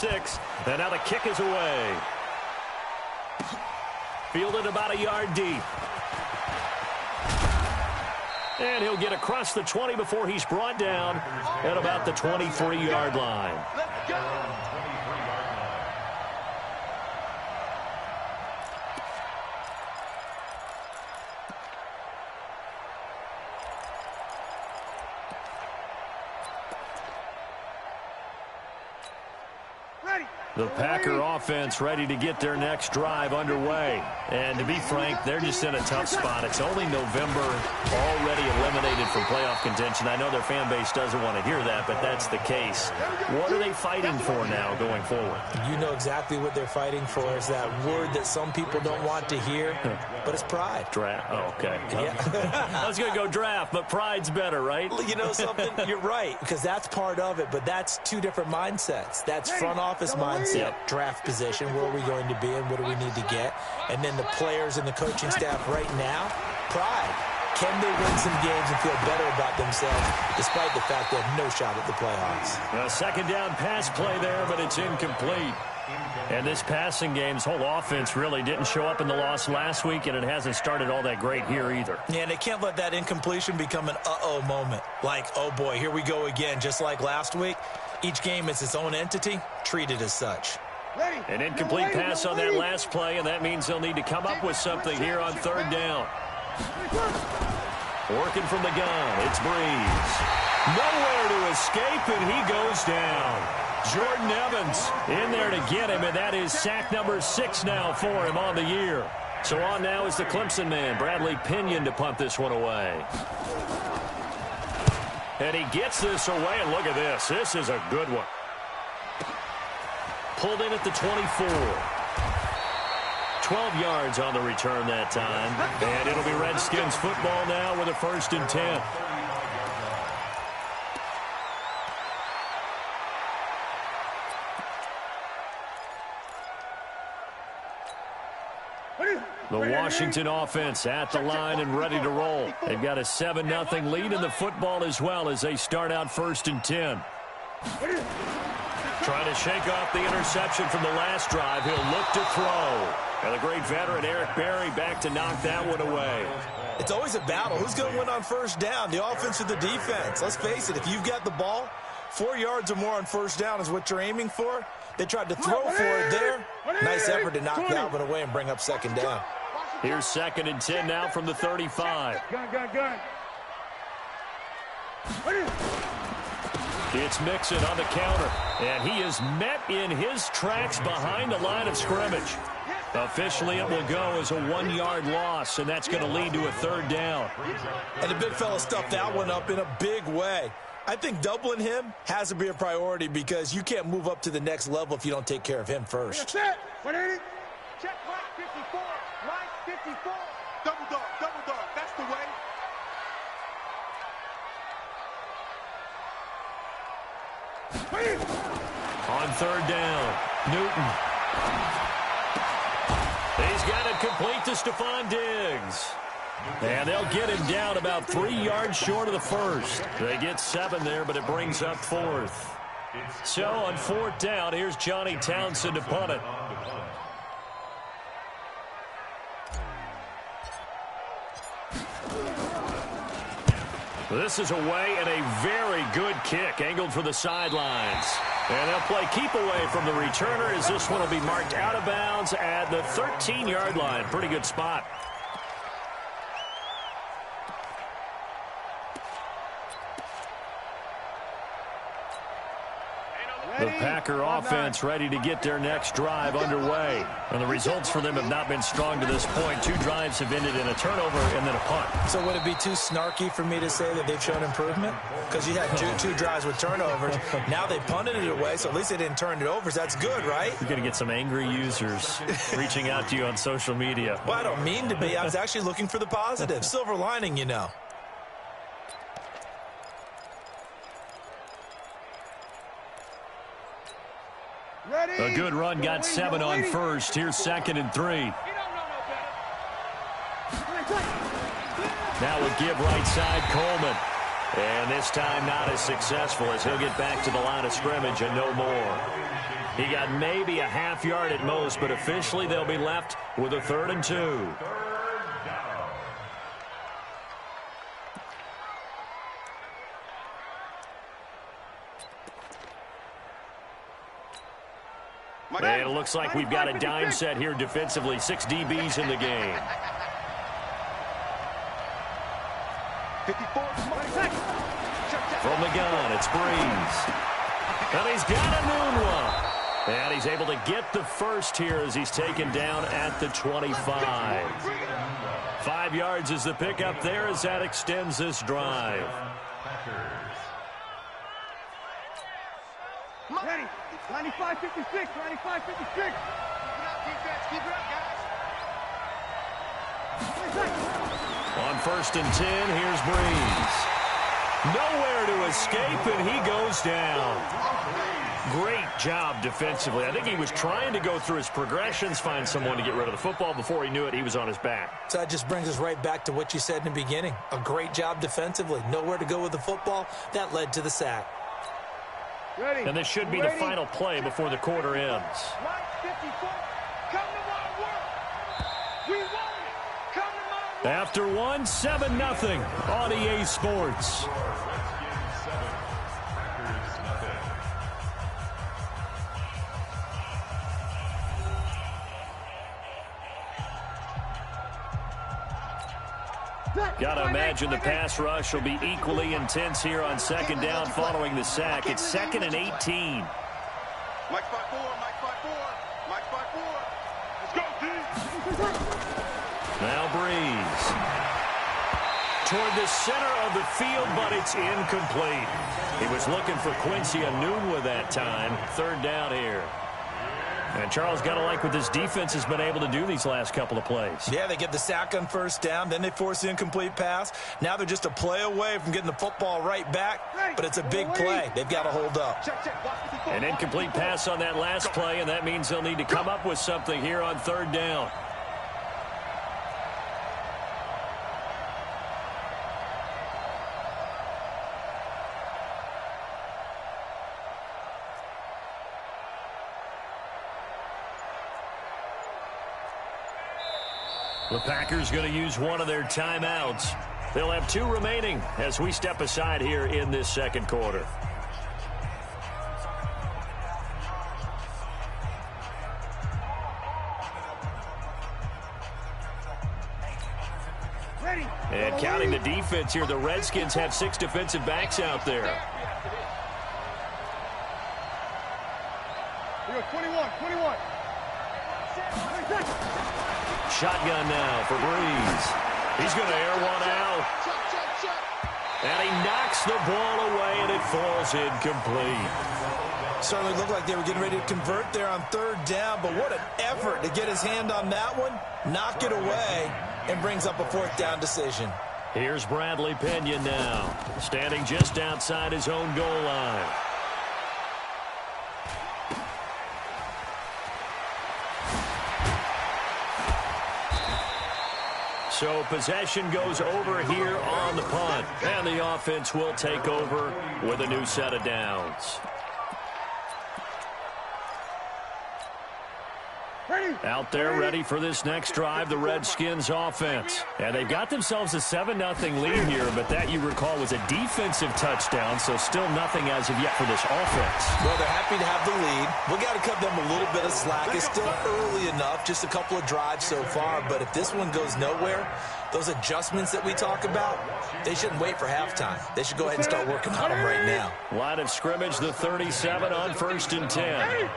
6, and now the kick is away. Fielded about a yard deep. And he'll get across the 20 before he's brought down at about the 23-yard line. Let's go. The Packer offense ready to get their next drive underway. And to be frank, they're just in a tough spot. It's only November, already eliminated from playoff contention. I know their fan base doesn't want to hear that, but that's the case. What are they fighting for now going forward? You know exactly what they're fighting for is that word that some people don't want to hear, but it's pride. Draft. Oh, okay. Yeah. I was going to go draft, but pride's better, right? You know something? You're right, because that's part of it, but that's two different mindsets. That's front office mindset. Draft position, where are we going to be and what do we need to get? And then the players and the coaching staff right now, pride. Can they win some games and feel better about themselves despite the fact they have no shot at the playoffs? A second down pass play there, but it's incomplete. And this passing game's whole offense really didn't show up in the loss last week, and it hasn't started all that great here either. Yeah, and they can't let that incompletion become an uh-oh moment. Like, oh boy, here we go again, just like last week. Each game is its own entity, treated as such. An incomplete pass on that last play, and that means they'll need to come up with something here on third down. Working from the gun, it's Breeze. Nowhere to escape, and he goes down. Jordan Evans in there to get him, and that is sack number 6 now for him on the year. So on now is the Clemson man, Bradley Pinion, to punt this one away. And he gets this away, and look at this. This is a good one. Pulled in at the 24. 12 yards on the return that time. And it'll be Redskins football now with a 1st and 10. The Washington offense at the line and ready to roll. They've got a 7-0 lead in the football as well as they start out 1st and 10. Trying to shake off the interception from the last drive. He'll look to throw. And the great veteran Eric Berry back to knock that one away. It's always a battle. Who's going to win on first down, the offense or the defense? Let's face it, if you've got the ball, 4 yards or more on first down is what you're aiming for. They tried to throw for it there. Nice effort to knock that one away and bring up 2nd down. Here's 2nd and 10 now from the 35. Gun. It's Mixon on the counter, and he is met in his tracks behind the line of scrimmage. Officially, it will go as a 1-yard loss, and that's going to lead to a 3rd down. And the big fella stuffed that one up in a big way. I think doubling him has to be a priority because you can't move up to the next level if you don't take care of him first. That's it. 180. Check right 54. Right 54. Double dog. That's the way. On 3rd down, Newton. He's got it complete to Stephon Diggs. And they'll get him down about 3 yards short of the 1st. They get 7 there, but it brings up 4th. So on 4th down, here's Johnny Townsend to punt it. This is away and a very good kick angled for the sidelines. And they'll play keep away from the returner as this one will be marked out of bounds at the 13-yard line. Pretty good spot. The Packer offense ready to get their next drive underway. And the results for them have not been strong to this point. 2 drives have ended in a turnover and then a punt. So would it be too snarky for me to say that they've shown improvement? Because you had two drives with turnovers. Now they punted it away, so at least they didn't turn it over. So that's good, right? You're going to get some angry users reaching out to you on social media. Well, I don't mean to be. I was actually looking for the positive. Silver lining, you know. A good run got 7 on 1st. Here's 2nd and 3. Now we'll give right side Coleman. And this time not as successful as he'll get back to the line of scrimmage and no more. He got maybe a half yard at most, but officially they'll be left with a 3rd and 2. And it looks like we've got a dime set here defensively. 6 DBs in the game. 54. From the gun, it's Breeze. And he's got a new one. And he's able to get the first here as he's taken down at the 25. 5 yards is the pickup there as that extends this drive. Ready. 95-56. 95-56. Keep it up, defense. Keep it up, guys. On 1st and 10, here's Breeze. Nowhere to escape, and he goes down. Great job defensively. I think he was trying to go through his progressions, find someone to get rid of the football. Before he knew it, he was on his back. So that just brings us right back to what you said in the beginning. A great job defensively. Nowhere to go with the football. That led to the sack. Ready. And this should be the final play before the quarter ends. Line 54. Come to my work. We won it. Come to my work. After 7-0 on EA Sports. Got to imagine the pass rush will be equally intense here on 2nd down following the sack. It's 2nd and 18. Mike 5-4. Mike 5-4. Mike 5-4. Let's go, D. Now Breeze. Toward the center of the field, but it's incomplete. He was looking for Quincy Enunwa that time. 3rd down here. And Charles, got to like what this defense has been able to do these last couple of plays. Yeah, they get the sack on 1st down, then they force the incomplete pass. Now they're just a play away from getting the football right back, but it's a big play. They've got to hold up. An incomplete pass on that last play, and that means they'll need to come up with something here on 3rd down. The Packers going to use one of their timeouts. They'll have 2 remaining as we step aside here in this 2nd quarter. Ready. And counting the defense here, the Redskins have 6 defensive backs out there. We go 21. Shotgun now for Breeze. He's going to air one out. And he knocks the ball away, and it falls incomplete. Certainly looked like they were getting ready to convert there on 3rd down, but what an effort to get his hand on that one, knock it away, and brings up a 4th down decision. Here's Bradley Pinion now, standing just outside his own goal line. So possession goes over here on the punt. And the offense will take over with a new set of downs. Out there ready for this next drive, the Redskins offense. And they've got themselves a 7-0 lead here, but that, you recall, was a defensive touchdown, so still nothing as of yet for this offense. Well, they're happy to have the lead. We got to cut them a little bit of slack. It's still early enough, just a couple of drives so far, but if this one goes nowhere, those adjustments that we talk about, they shouldn't wait for halftime. They should go ahead and start working on them right now. Line of scrimmage, the 37 on 1st and 10.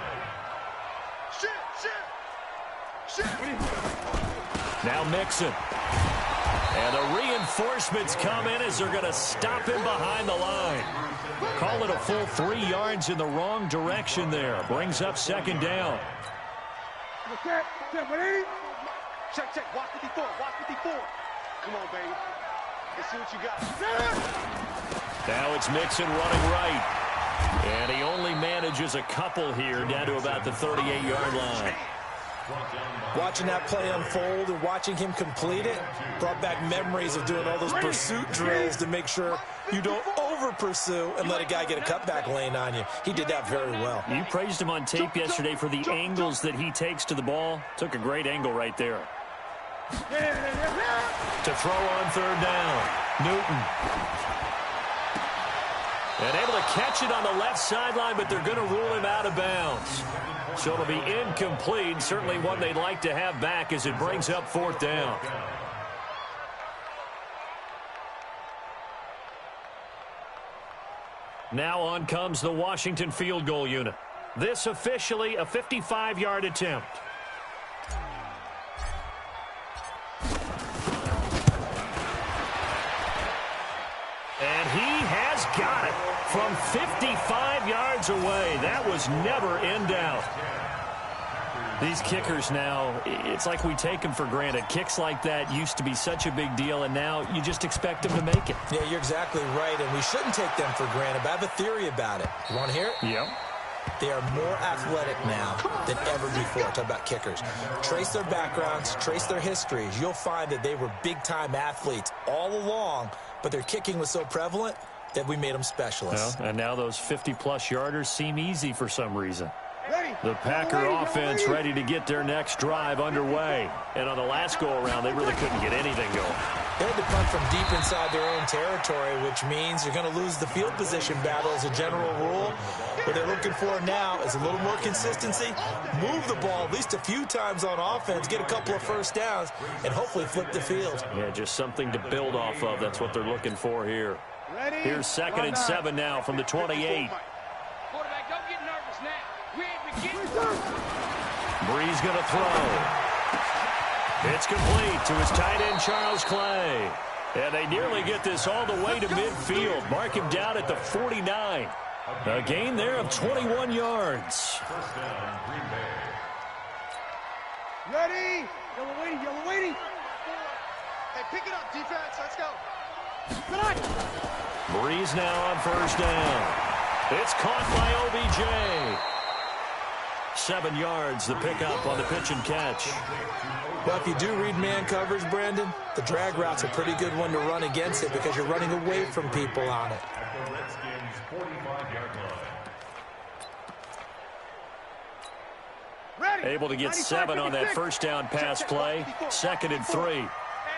Now Mixon. And the reinforcements come in as they're going to stop him behind the line. Call it a full 3 yards in the wrong direction there. Brings up 2nd down. Check. Watch 54. Come on, baby. Let's see what you got. Now it's Mixon running right. And he only manages a couple here down to about the 38-yard line. Watching that play unfold and watching him complete it brought back memories of doing all those pursuit drills to make sure you don't over-pursue and let a guy get a cutback lane on you. He did that very well. You praised him on tape yesterday for the angles that he takes to the ball. Took a great angle right there. To throw on third down, Newton. And able to catch it on the left sideline, but they're going to rule him out of bounds. So it'll be incomplete. Certainly one they'd like to have back as it brings up fourth down. Now on comes the Washington field goal unit. This officially a 55-yard attempt. And he has got it from 55 yards away. That was never in doubt. These kickers now, it's like we take them for granted. Kicks like that used to be such a big deal, and now you just expect them to make it. Yeah, you're exactly right, and we shouldn't take them for granted, but I have a theory about it. You want to hear it? Yep. They are more athletic now than ever before. Talk about kickers. Trace their backgrounds, trace their histories. You'll find that they were big-time athletes all along, but their kicking was so prevalent that we made them specialists. Well, and now those 50-plus yarders seem easy for some reason. The Packer offense ready to get their next drive underway. And on the last go-around, they really couldn't get anything going. They had to punt from deep inside their own territory, which means you're going to lose the field position battle as a general rule. What they're looking for now is a little more consistency, move the ball at least a few times on offense, get a couple of first downs, and hopefully flip the field. Yeah, just something to build off of. That's what they're looking for here. Here's 2nd and 7 now from the 28. Quarterback, don't get nervous now. We ain't beginning. Breeze going to throw. It's complete to his tight end, Charles Clay. And they nearly get this all the way to midfield. Mark him down at the 49. A gain there of 21 yards. Ready? Yellow waiting, yellow waiting. Hey, pick it up, defense. Let's go. Breeze now on first down. It's caught by OBJ. 7 yards, the pickup on the pitch and catch. Well, if you do read man coverage, Brandon, the drag route's a pretty good one to run against it because you're running away from people on it. Able to get 7 on that first down pass play. 2nd and 3. Hey,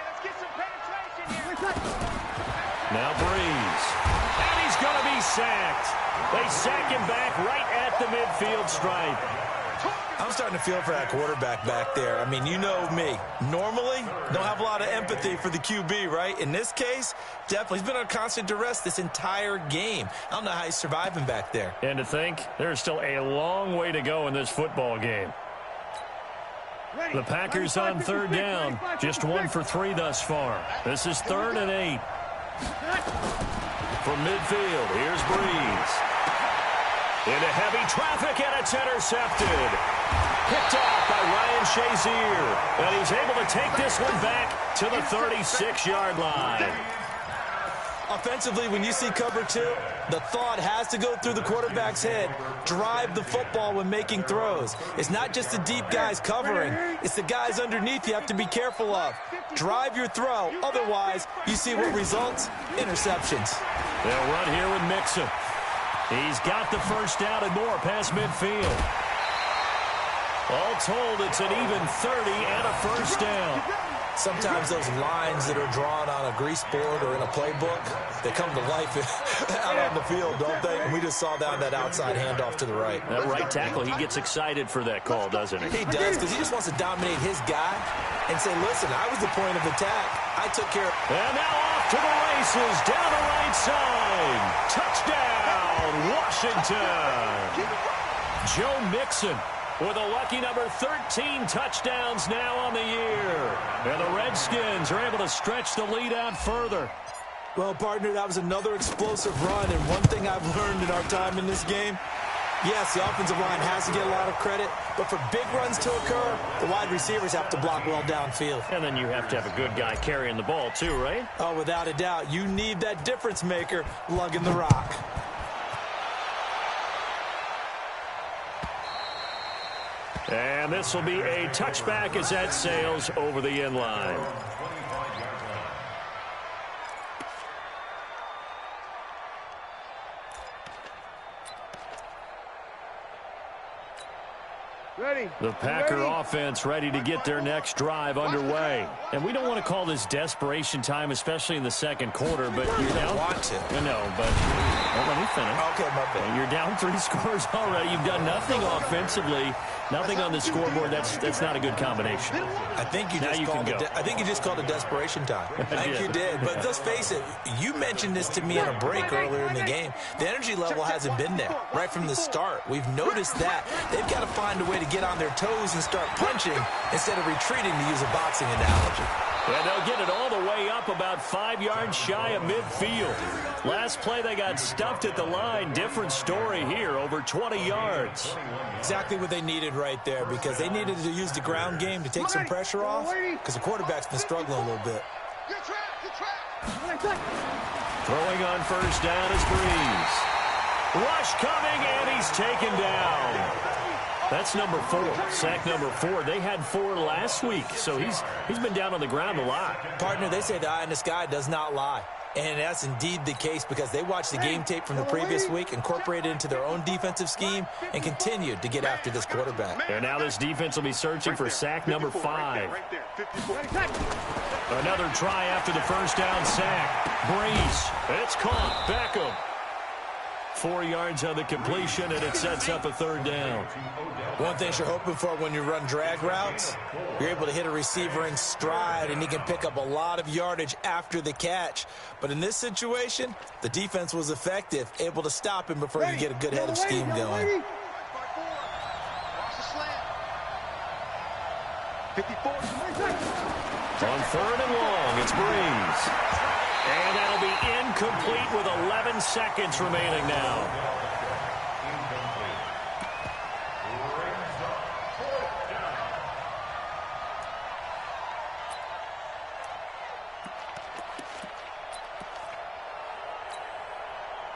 let's get some penetration here. Now Breeze. And he's going to be sacked. They sack him back right at the midfield stripe. I'm starting to feel for that quarterback back there. I mean, you know me. Normally, don't have a lot of empathy for the QB, right? In this case, definitely. He's been on constant duress this entire game. I don't know how he's surviving back there. And to think, there's still a long way to go in this football game. The Packers on third down. Just 1 for 3 thus far. This is 3rd and 8. From midfield, here's Breeze. Into heavy traffic, and it's intercepted. Picked off by Ryan Shazier. And he's able to take this one back to the 36-yard line. Offensively, when you see cover 2, the thought has to go through the quarterback's head. Drive the football when making throws. It's not just the deep guys covering. It's the guys underneath you have to be careful of. Drive your throw. Otherwise, you see what results? Interceptions. They'll run here with Mixon. He's got the first down and more past midfield. All told, it's an even 30 and a first down. Sometimes those lines that are drawn on a grease board or in a playbook, they come to life out on the field, don't they? And we just saw down that outside handoff to the right. That right tackle, he gets excited for that call, doesn't he? He does, because he just wants to dominate his guy and say, listen, I was the point of attack. I took care of... And now off to the races, down the right side. Touchdown, Washington. Joe Mixon with a lucky number 13 touchdowns now on the year. And the Redskins are able to stretch the lead out further. Well, partner, that was another explosive run. And one thing I've learned in our time in this game, yes, the offensive line has to get a lot of credit, but for big runs to occur, the wide receivers have to block well downfield. And then you have to have a good guy carrying the ball too, right? Oh, without a doubt. You need that difference maker lugging the rock. And this will be a touchback as that sails over the end line. The Packer offense ready to get their next drive underway. And we don't want to call this desperation time, especially in the second quarter, but you're down. Want to. No, but well, let me finish. Okay, my bad. You're down 3 scores already. You've done nothing offensively, nothing on the scoreboard. That's not a good combination. I think you just called it desperation time. I think you did. But let's face it, you mentioned this to me in a break earlier in the game. The energy level hasn't been there right from the start. We've noticed that. They've got to find a way to get on their toes and start punching instead of retreating, to use a boxing analogy. And they'll get it all the way up about 5 yards shy of midfield. Last play, they got stuffed at the line. Different story here, over 20 yards. Exactly what they needed right there, because they needed to use the ground game to take some pressure off, because the quarterback's been struggling a little bit. Throwing on first down is Breeze. Rush coming, and he's taken down. That's number 4, sack number 4. They had 4 last week, so he's been down on the ground a lot. Partner, they say the eye in the sky does not lie. And that's indeed the case, because they watched the game tape from the previous week, incorporated it into their own defensive scheme, and continued to get after this quarterback. And now this defense will be searching for sack number 5. Another try after the first down sack. Breeze, it's caught. Beckham. 4 yards on the completion, and it sets up a 3rd down. One thing you're hoping for when you run drag routes, you're able to hit a receiver in stride, and he can pick up a lot of yardage after the catch. But in this situation, the defense was effective, able to stop him before you get a good head of steam going. 54. On 3rd and long, it's Breeze. And that'll be incomplete with 11 seconds remaining now.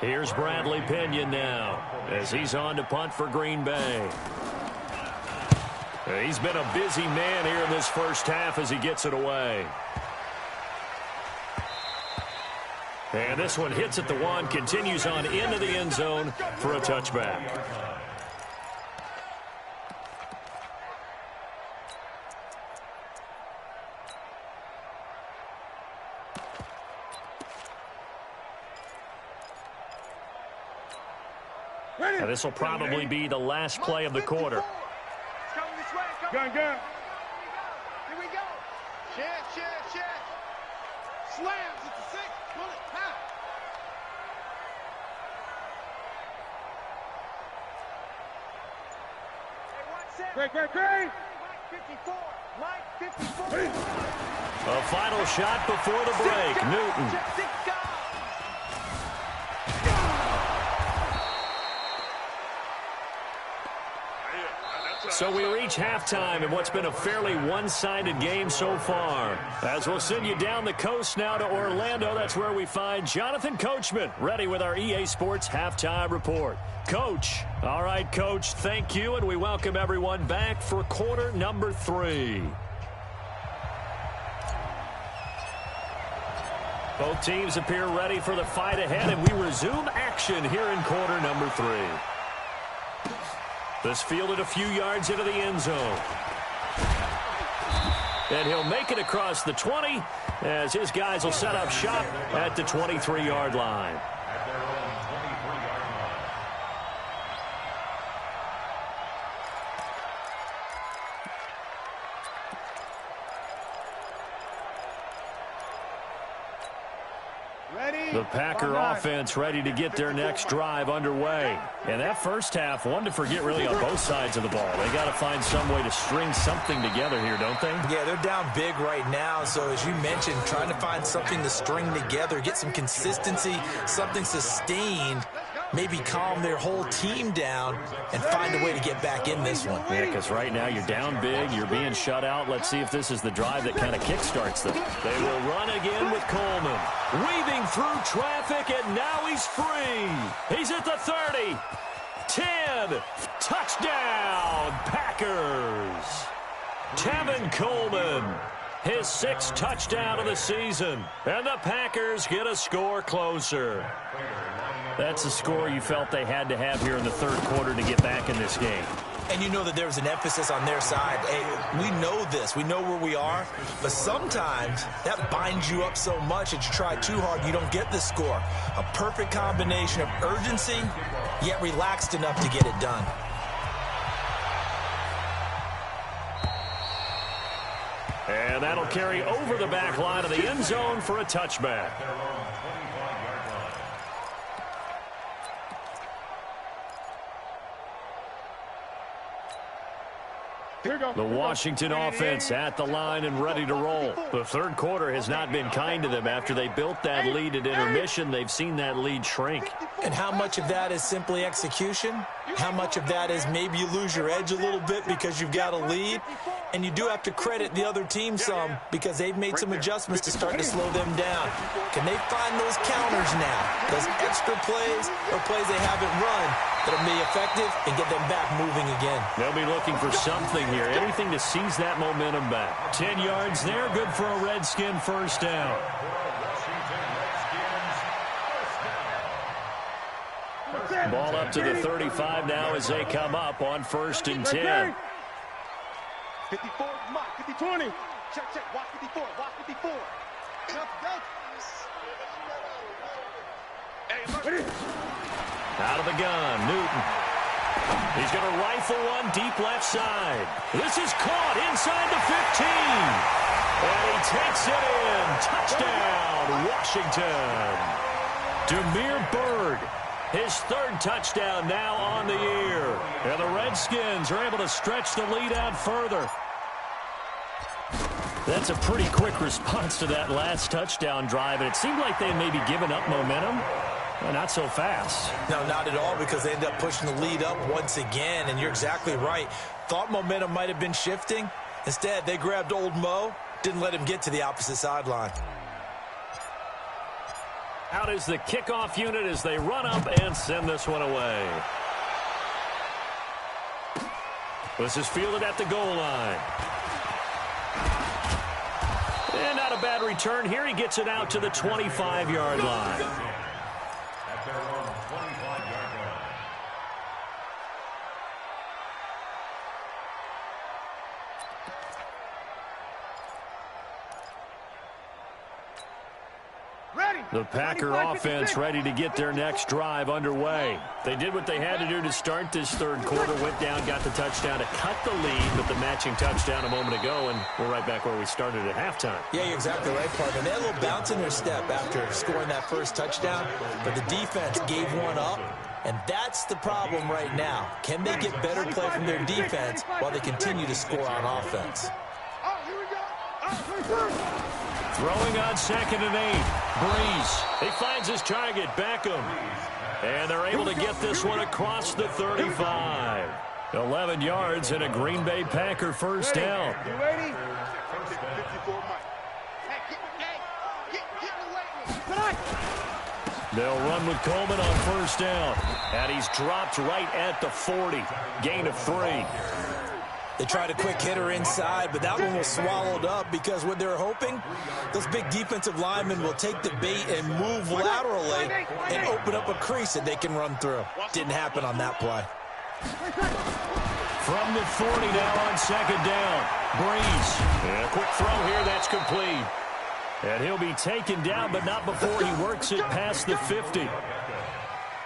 Here's Bradley Pinion now as he's on to punt for Green Bay. He's been a busy man here in this first half as he gets it away. And this one hits at the 1, continues on into the end zone for a touchback. Now this will probably be the last play of the quarter. Gun. Here we go. Chance. Slams at the 6. Pull it. Pass. Great. Mike 54. A final shot before the break. Newton. So we reach halftime in what's been a fairly one-sided game so far. As we'll send you down the coast now to Orlando, that's where we find Jonathan Coachman ready with our EA Sports Halftime Report. Coach. All right, Coach, thank you, and we welcome everyone back for quarter number 3. Both teams appear ready for the fight ahead, and we resume action here in quarter number 3. This fielded a few yards into the end zone. And he'll make it across the 20 as his guys will set up shop at the 23-yard line. The Packer offense ready to get their next drive underway. And that first half, one to forget really on both sides of the ball. They got to find some way to string something together here, don't they? Yeah, they're down big right now. So as you mentioned, trying to find something to string together, get some consistency, something sustained, maybe calm their whole team down and find a way to get back in this one. Yeah, because right now you're down big, you're being shut out. Let's see if this is the drive that kind of kickstarts them. They will run again with Coleman. Weaving through traffic, and now he's free. He's at the 30. 10. Touchdown, Packers. Tevin Coleman, his 6th touchdown of the season. And the Packers get a score closer. That's a score you felt they had to have here in the third quarter to get back in this game. And you know that there's an emphasis on their side. Hey, we know this. We know where we are. But sometimes that binds you up so much that you try too hard, you don't get the score. A perfect combination of urgency, yet relaxed enough to get it done. And that'll carry over the back line of the end zone for a touchback. The Washington offense at the line and ready to roll. The third quarter has not been kind to them. After they built that lead at intermission, they've seen that lead shrink. And how much of that is simply execution? How much of that is maybe you lose your edge a little bit because you've got a lead? And you do have to credit the other team some because they've made some adjustments to start to slow them down. Can they find those counters now? Those extra plays or plays they haven't run that'll be effective and get them back moving again? They'll be looking for something here, anything to seize that momentum back. 10 yards there, good for a Redskin first down. Ball up to the 35 now as they come up on 1st and 10. 54, Mike, 50, 20. Check, watch 54, watch 54. Out of the gun, Newton. He's going to rifle one deep left side. This is caught inside the 15. And he takes it in. Touchdown, Washington. Demir Bird. His 3rd touchdown now on the year. And the Redskins are able to stretch the lead out further. That's a pretty quick response to that last touchdown drive. And it seemed like they had maybe given up momentum. Well, not so fast. No, not at all, because they end up pushing the lead up once again. And you're exactly right. Thought momentum might have been shifting. Instead, they grabbed old Mo. Didn't let him get to the opposite sideline. Out is the kickoff unit as they run up and send this one away. This is fielded at the goal line. And not a bad return here. He gets it out to the 25-yard line. The Packer offense ready to get their next drive underway. They did what they had to do to start this third quarter. Went down, got the touchdown to cut the lead with the matching touchdown a moment ago, and we're right back where we started at halftime. Yeah, you're exactly right, partner. They had a little bounce in their step after scoring that first touchdown, but the defense gave one up, and that's the problem right now. Can they get better play from their defense while they continue to score on offense? Throwing on 2nd and 8. Breeze. He finds his target, Beckham. And they're able to get this one across the 35. 11 yards and a Green Bay Packer first down. You ready? They'll run with Coleman on first down. And he's dropped right at the 40. Gain of 3. They tried a quick hitter inside, but that one was swallowed up because what they're hoping, those big defensive linemen will take the bait and move laterally and open up a crease that they can run through. Didn't happen on that play. From the 40 now on 2nd down. Breeze. And a quick throw here, that's complete. And he'll be taken down, but not before he works it past the 50.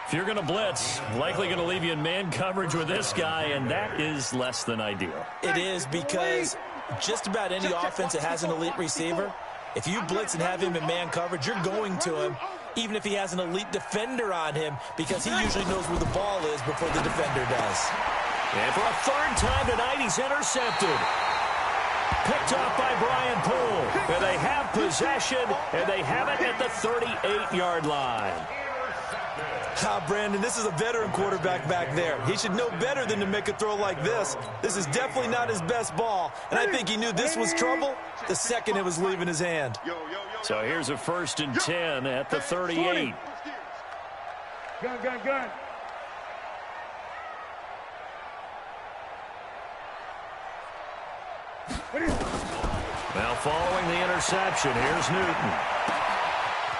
If you're going to blitz, likely going to leave you in man coverage with this guy, and that is less than ideal. It is, because just about any offense that has an elite receiver, if you blitz and have him in man coverage, you're going to him, even if he has an elite defender on him, because he usually knows where the ball is before the defender does. And for a 3rd time tonight, he's intercepted. Picked off by Brian Poole. And they have possession, and they have it at the 38-yard line. Brandon, this is a veteran quarterback back there. He should know better than to make a throw like this. This is definitely not his best ball, and I think he knew this was trouble the second it was leaving his hand. So here's a 1st and 10 at the 38. Gun. Now following the interception, here's Newton.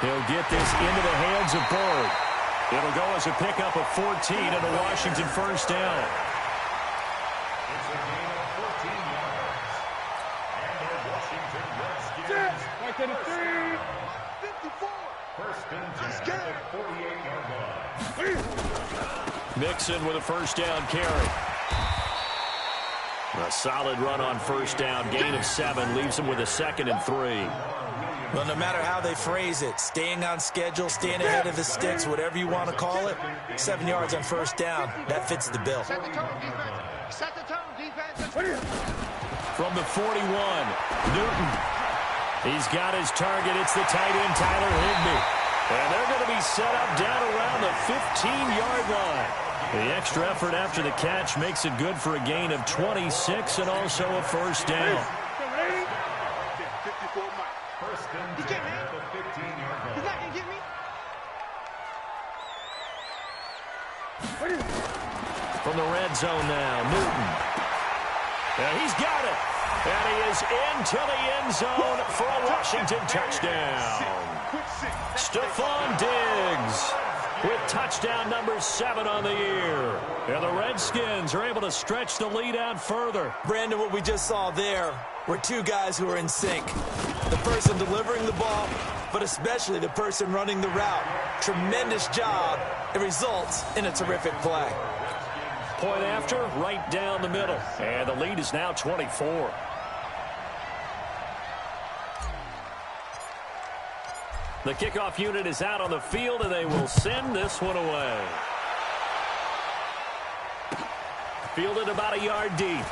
He'll get this into the hands of Bird. It'll go as a pickup of 14 and a Washington first down. to the 54. Let's get it. Mixon with a first down carry. A solid run on first down. Gain of 7 leaves him with a 2nd and 3. Well, no matter how they phrase it, staying on schedule, staying ahead of the sticks, whatever you want to call it, 7 yards on first down, that fits the bill. Set the tone, defense. Set the tone, defense. From the 41, Newton. He's got his target. It's the tight end, Tyler Higbee. And they're going to be set up down around the 15-yard line. The extra effort after the catch makes it good for a gain of 26 and also a first down. From the red zone now, Newton. And he's got it. And he is into the end zone for a Washington touchdown. Stephon Diggs with touchdown number 7 on the year. And the Redskins are able to stretch the lead out further. Brandon, what we just saw there were 2 guys who are in sync. The person delivering the ball, but especially the person running the route. Tremendous job. It results in a terrific play. Point after, right down the middle. And the lead is now 24. The kickoff unit is out on the field, and they will send this one away. Fielded about a yard deep.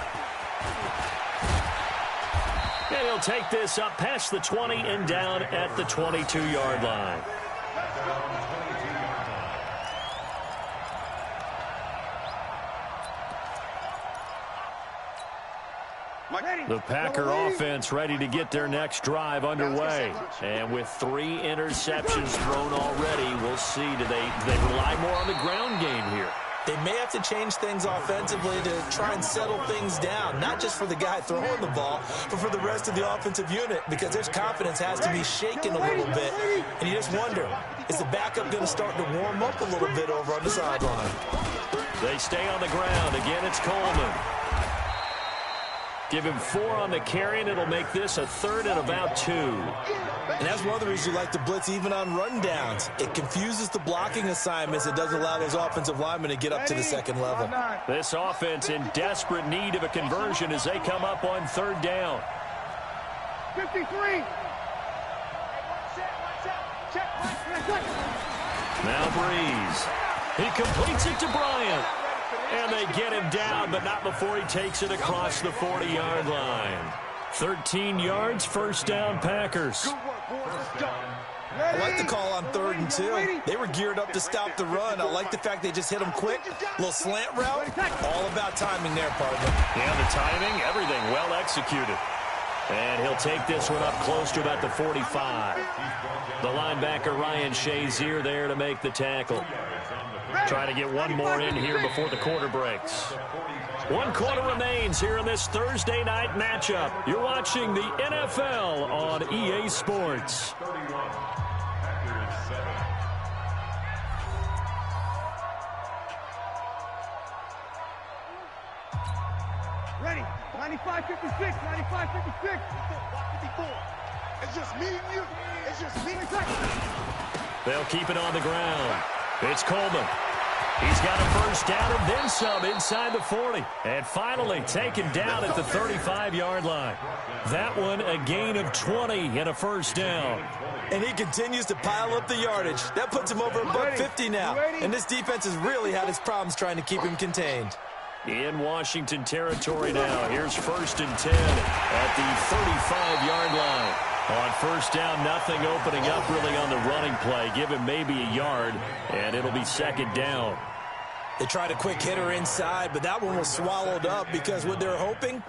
And he'll take this up past the 20 and down at the 22-yard line. The Packer offense ready to get their next drive underway. And with 3 interceptions thrown already, we'll see. Do they rely more on the ground game here? They may have to change things offensively to try and settle things down, not just for the guy throwing the ball, but for the rest of the offensive unit, because their confidence has to be shaken a little bit. And you just wonder, is the backup going to start to warm up a little bit over on the sideline? They stay on the ground. Again, it's Coleman. Give him 4 on the carry, and it'll make this a 3rd and about 2. And that's one of the reasons you like to blitz even on rundowns. It confuses the blocking assignments. It doesn't allow those offensive linemen to get up to the second level. This offense in desperate need of a conversion as they come up on 3rd down. 53. Now Breeze. He completes it to Bryant. And they get him down, but not before he takes it across the 40-yard line. 13 yards, first down, Packers. I like the call on 3rd and 2. They were geared up to stop the run. I like the fact they just hit him quick. Little slant route. All about timing there, partner. Yeah, the timing, everything well executed. And he'll take this one up close to about the 45. The linebacker, Ryan Shazier, there to make the tackle. Trying to get one more in here before the quarter breaks. 1 quarter remains here in this Thursday night matchup. You're watching the NFL on EA Sports. Ready. 95-56. 95-56. 54. It's just me and you. It's just me and you. They'll keep it on the ground. It's Coleman. He's got a first down and then some inside the 40. And finally taken down at the 35-yard line. That one a gain of 20 and a first down. And he continues to pile up the yardage. That puts him over about 50 now. And this defense has really had its problems trying to keep him contained. In Washington territory now. Here's 1st and 10 at the 35-yard line. On first down, nothing opening up really on the running play. Give him maybe a yard, and it'll be 2nd down. They tried a quick hitter inside, but that one was swallowed up because what they're hoping,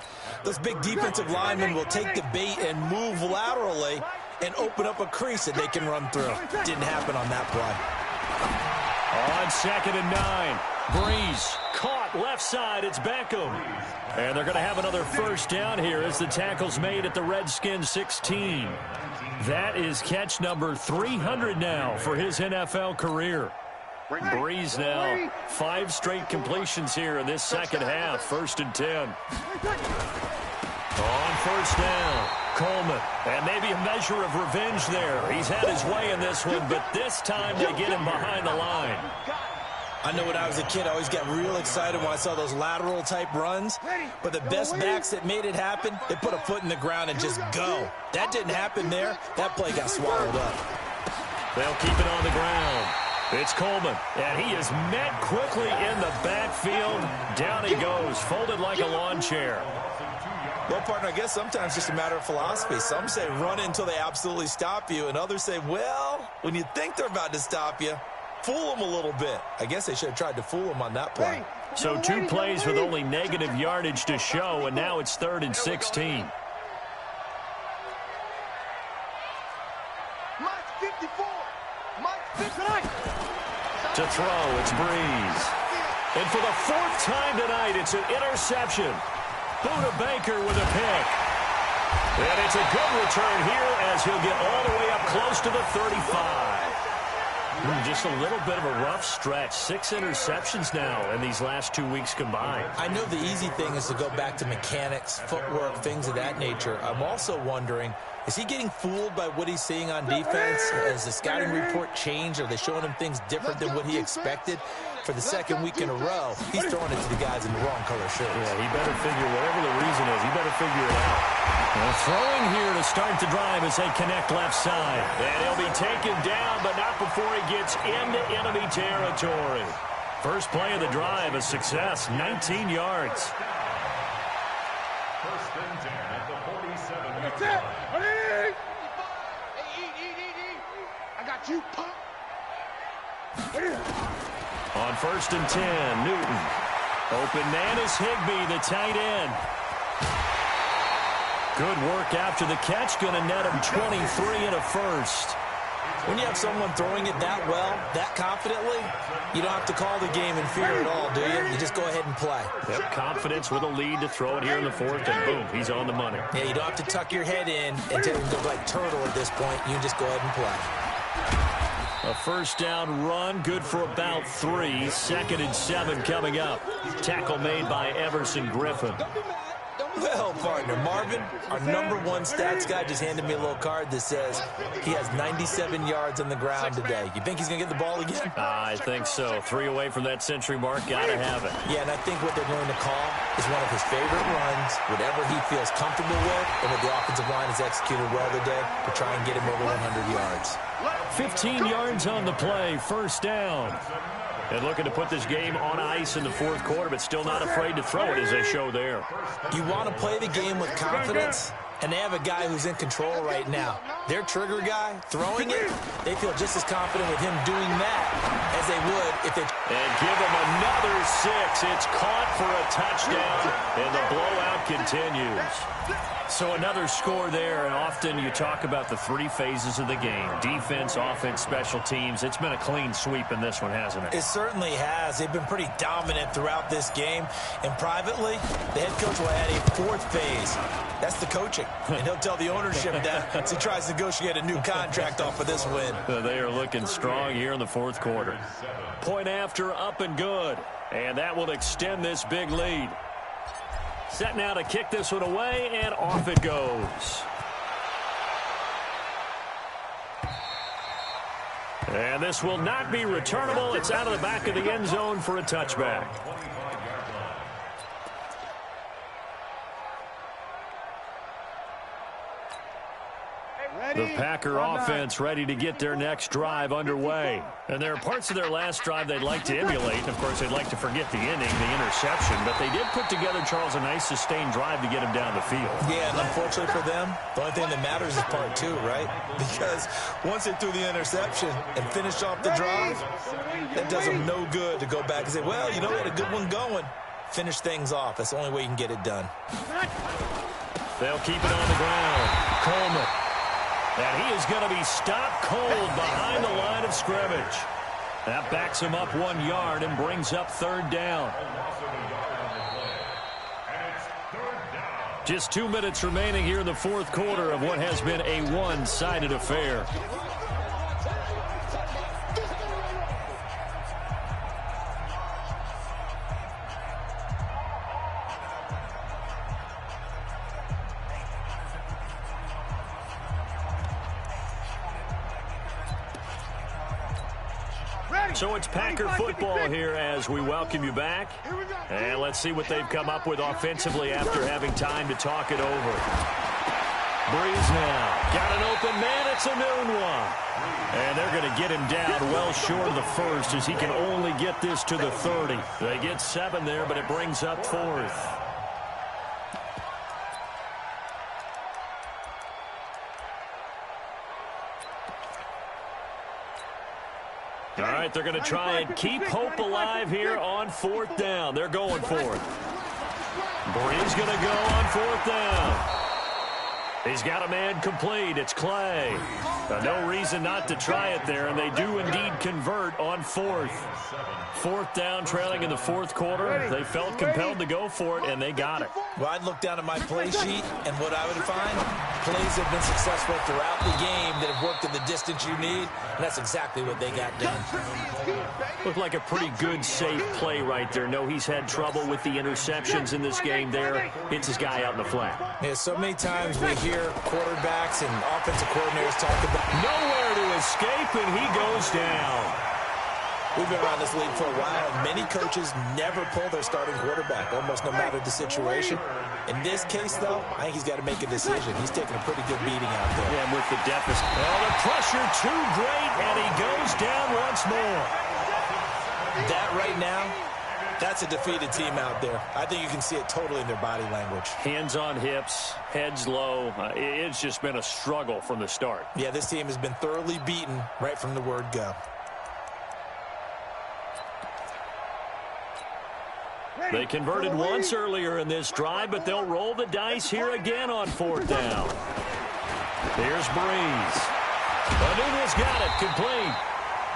those big defensive linemen will take the bait and move laterally and open up a crease that they can run through. Didn't happen on that play. On 2nd and 9, Breeze caught left side. It's Beckham. And they're going to have another first down here as the tackle's made at the Redskins 16. That is catch number 300 now for his NFL career. Breeze now 5 straight completions here in this second half. 1st and 10. On first down, Coleman. And maybe a measure of revenge there. He's had his way in this one, but this time they get him behind the line. I know when I was a kid, I always got real excited when I saw those lateral-type runs. But the best backs that made it happen, they put a foot in the ground and just go. That didn't happen there. That play got swallowed up. They'll keep it on the ground. It's Coleman, and he is met quickly in the backfield. Down he goes, folded like a lawn chair. Well, partner, I guess sometimes it's just a matter of philosophy. Some say run until they absolutely stop you, and others say, well, when you think they're about to stop you, fool them a little bit. I guess they should have tried to fool them on that play. So 2 plays with only negative yardage to show, and now it's 3rd and 16. To throw, it's Breeze. And for the 4th time tonight, it's an interception. Buda Baker with a pick. And it's a good return here as he'll get all the way up close to the 35. Just a little bit of a rough stretch. 6 interceptions now in these last 2 weeks combined. I know the easy thing is to go back to mechanics, footwork, things of that nature. I'm also wondering, is he getting fooled by what he's seeing on defense? Has the scouting report changed? Are they showing him things different than what he expected? For the 2nd week in a row, he's throwing it to the guys in the wrong color shirts. Yeah, he better figure, whatever the reason is, he better figure it out. Well, throwing here to start the drive as they connect left side. And he'll be taken down, but not before he gets into enemy territory. First play of the drive, a success, 19 yards. First and 10 at the 47-yard line. I got you, punk. On first and 10, Newton. Open man is Higbee, the tight end. Good work after the catch. Going to net him 23 and a first. When you have someone throwing it that well, that confidently, you don't have to call the game in fear at all, do you? You just go ahead and play. Yep, confidence with a lead to throw it here in the 4th, and boom, he's on the money. Yeah, you don't have to tuck your head in and tell him to go like turtle at this point. You just go ahead and play. A first down run, good for about 3. 2nd and 7 coming up. Tackle made by Everson Griffin. Well, partner, Marvin, our #1 stats guy, just handed me a little card that says he has 97 yards on the ground today. You think he's going to get the ball again? I think so. 3 away from that century mark. Got to have it. Yeah, and I think what they're going to call is one of his favorite runs, whatever he feels comfortable with, and what the offensive line has executed well today to try and get him over 100 yards. 15 yards on the play. First down. And looking to put this game on ice in the 4th quarter, but still not afraid to throw it as they show there. You want to play the game with confidence, and they have a guy who's in control right now. Their trigger guy, throwing it, they feel just as confident with him doing that as they would if they... And give him another 6. It's caught for a touchdown, and the blowout continues. So another score there, and often you talk about the 3 phases of the game. Defense, offense, special teams. It's been a clean sweep in this one, hasn't it? It certainly has. They've been pretty dominant throughout this game. And privately, the head coach will add a 4th phase. That's the coaching. And he'll tell the ownership that as he tries to negotiate a new contract off of this win. They are looking strong here in the 4th quarter. Point after, up and good. And that will extend this big lead. Set now to kick this one away, and off it goes. And this will not be returnable. It's out of the back of the end zone for a touchback. The Packer offense ready to get their next drive underway. And there are parts of their last drive they'd like to emulate. Of course, they'd like to forget the inning, the interception. But they did put together, Charles, a nice sustained drive to get him down the field. Yeah, and unfortunately for them, the only thing that matters is part 2, right? Because once they threw the interception and finished off the drive, that does them no good to go back and say, well, you know, we had a good one going. Finish things off. That's the only way you can get it done. They'll keep it on the ground. Coleman. And he is going to be stopped cold behind the line of scrimmage. That backs him up 1 yard and brings up 3rd down. Just 2 minutes remaining here in the 4th quarter of what has been a one-sided affair. So it's Packer football here as we welcome you back. And let's see what they've come up with offensively after having time to talk it over. Breeze now. Got an open man. It's a noon one. And they're going to get him down well short of the first as he can only get this to the 30. They get 7 there, but it brings up 4th. All right, they're going to try and keep hope alive here on 4th down. They're going for it. Bree's going to go on 4th down. He's got a man complete. It's Clay. No reason not to try it there, and they do indeed convert on 4th. 4th down, trailing in the 4th quarter. They felt compelled to go for it, and they got it. Well, I'd look down at my play sheet, and what I would find, plays have been successful throughout the game that have worked in the distance you need, and that's exactly what they got done. Looked like a pretty good, safe play right there. No, he's had trouble with the interceptions in this game there. Hits his guy out in the flat. Yeah, so many times we hear quarterbacks and offensive coordinators talk about nowhere to escape, and he goes down. We've been around this league for a while, and many coaches never pull their starting quarterback, almost no matter the situation. In this case, though, I think he's got to make a decision. He's taking a pretty good beating out there. Yeah, with the deficit. Oh, the pressure too great, and he goes down once more. That right now, that's a defeated team out there. I think you can see it totally in their body language. Hands on hips, heads low. It's just been a struggle from the start. Yeah, this team has been thoroughly beaten right from the word go. They converted once earlier in this drive, but they'll roll the dice here again on 4th down. Here's Breeze. Anuna's got it, complete.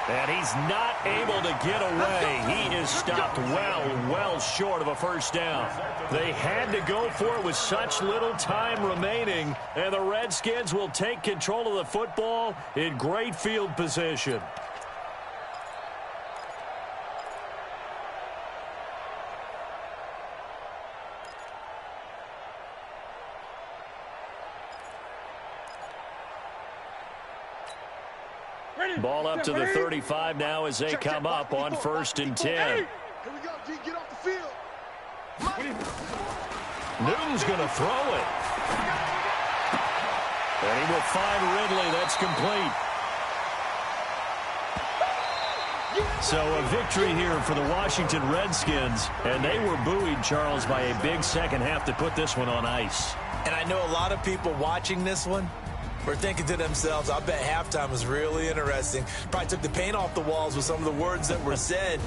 And he's not able to get away. He is stopped well short of a first down. They had to go for it with such little time remaining, and the Redskins will take control of the football in great field position. Ball up to the 35 now as they come up on 1st and 10. Here we go, G. Get off the field. Newton's going to throw it. And he will find Ridley. That's complete. So a victory here for the Washington Redskins. And they were buoyed, Charles, by a big second half to put this one on ice. And I know a lot of people watching this one were thinking to themselves, I bet halftime was really interesting. Probably took the paint off the walls with some of the words that were said.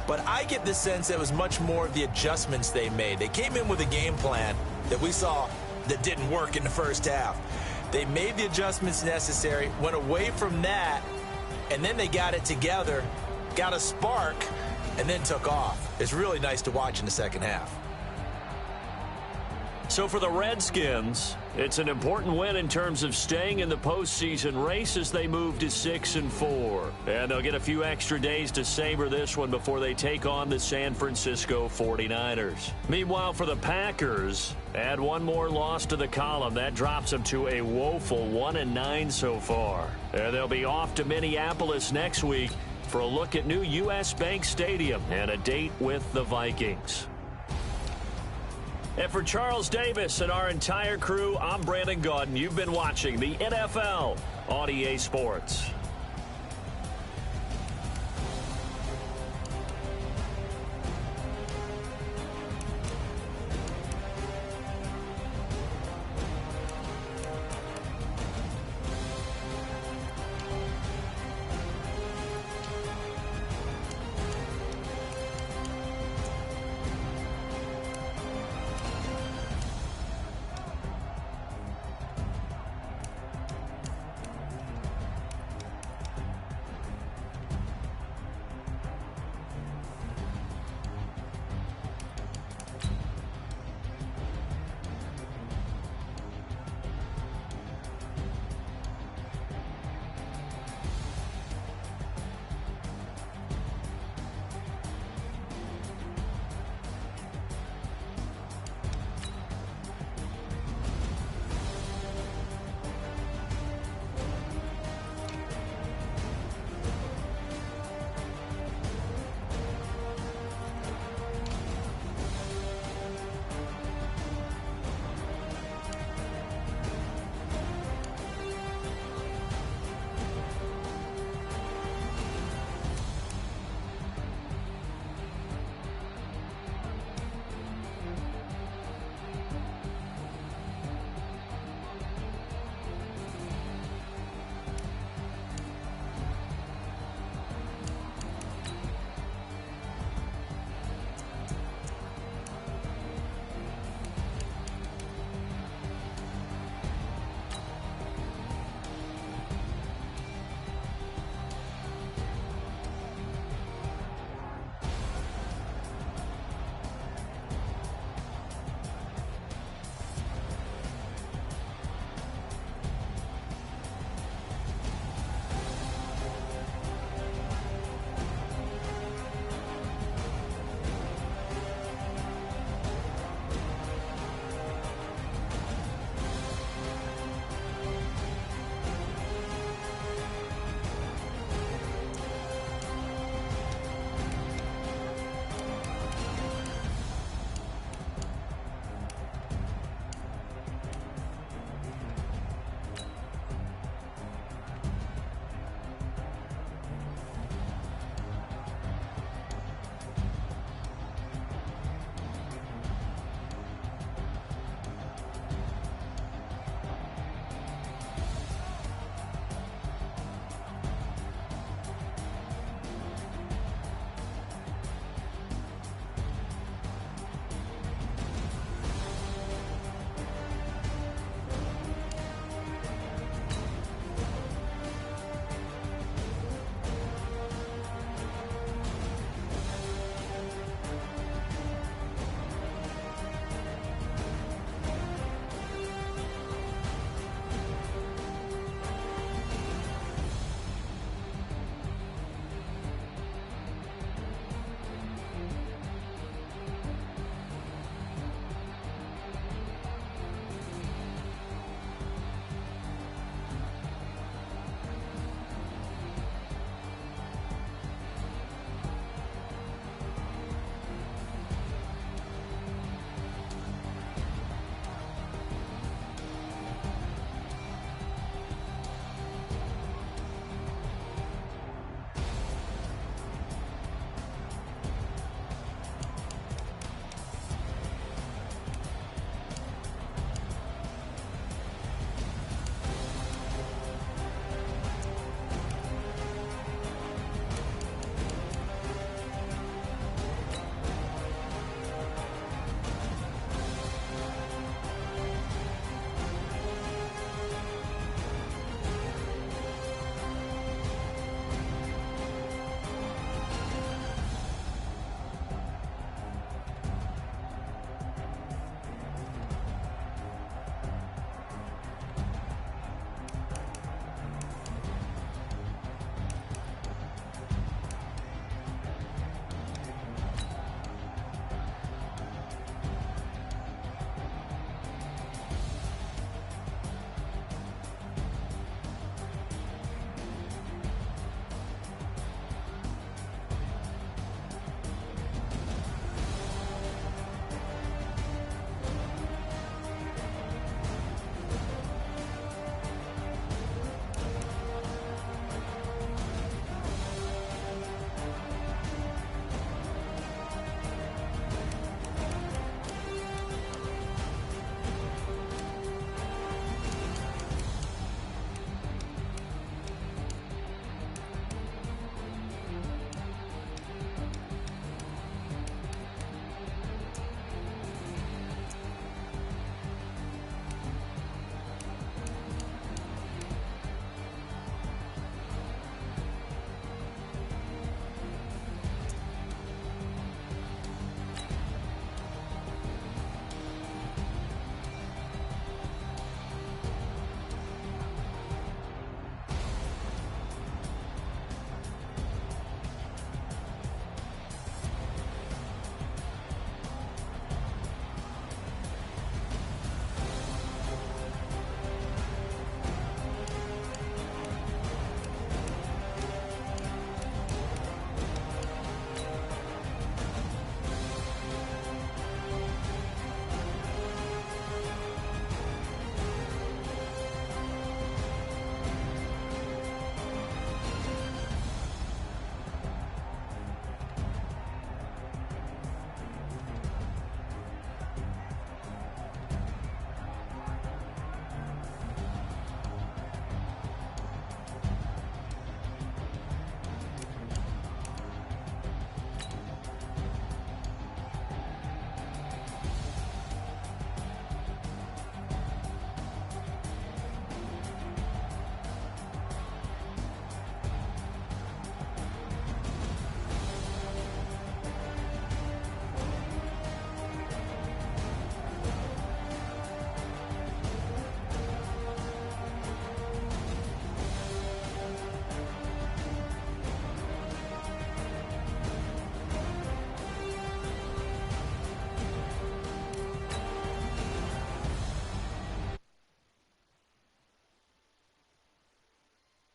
But I get the sense it was much more of the adjustments they made. They came in with a game plan that we saw that didn't work in the first half. They made the adjustments necessary, went away from that, and then they got it together, got a spark, and then took off. It's really nice to watch in the second half. So for the Redskins, it's an important win in terms of staying in the postseason race as they move to 6-4. And they'll get a few extra days to savor this one before they take on the San Francisco 49ers. Meanwhile, for the Packers, add one more loss to the column. That drops them to a woeful 1-9 so far. And they'll be off to Minneapolis next week for a look at new U.S. Bank Stadium and a date with the Vikings. And for Charles Davis and our entire crew, I'm Brandon Gaudin. You've been watching the NFL on EA Sports.